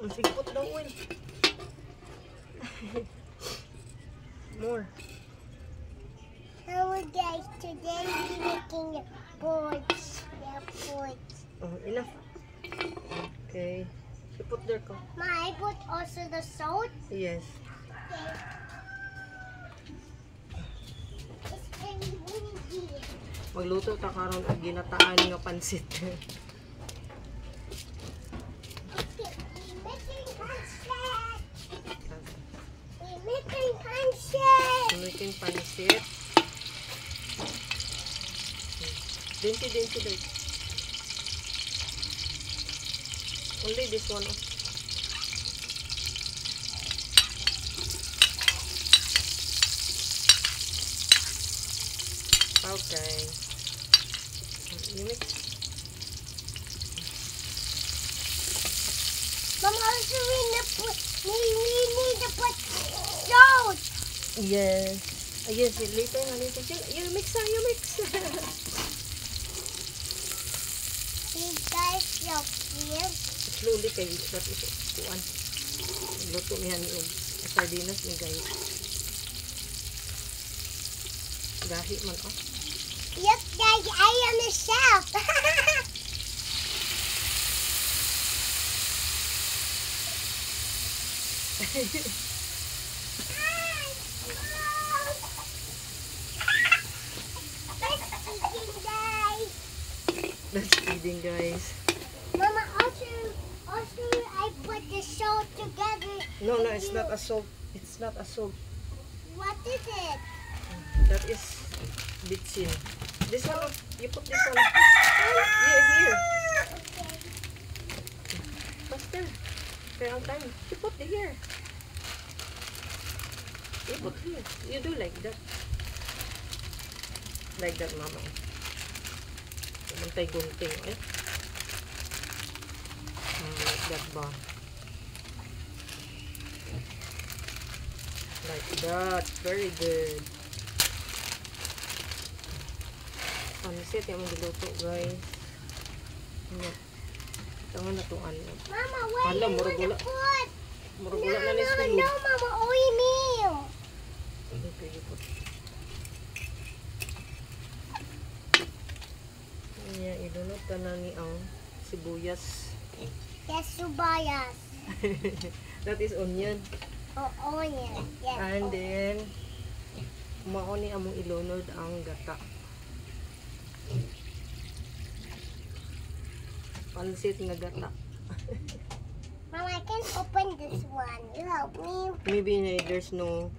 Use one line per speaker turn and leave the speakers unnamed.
Sige, put the oil. More.
Hello guys, today we're making boards. Yeah, boards.
Oh, enough. Okay. You put there ko.
Ma, I put also the salt.
Yes.
Okay. It's very windy.
Magluto ta karon og ginataan nga pansit.
Okay, we're making pancit. We're making pancit.
Making pansit. Dinsi there. Only this one. Okay. You mix.
Mom, also we need to put salt.
Yes. Yes, later nga later. You mix.
You guys look here.
Slowly kay that is kuan. Luto niyan yung sardinas ni guys. Gahi man oh.
Look guys, I am a chef.
That's eating guys.
Mama, also I put the salt together.
No, it's not a salt. It's not a salt.
What is it?
That is bitchin. This one, you put this one. Here.
Okay.
Faster. Kaya ang time. You put it here. You put here. You do like that. Like that, mama. Mantay gunting, eh. Like that ba? Like that. Very good. Pansit yung magluto, guys. Ito nga na itong ano.
Mama, where
Hala,
do you
murag
want to put?
Murugula na ni
No,
sulod.
Mama, oatmeal.
Okay, you put. Ayan, idunod ka na ni ang sibuyas.
Yes, subayas.
That is onion.
Oh, onion. Yes.
And then, mao ni among ilunod ang gata. Pansit nga gata.
Mama, I can open this one. You help me.
Maybe there's no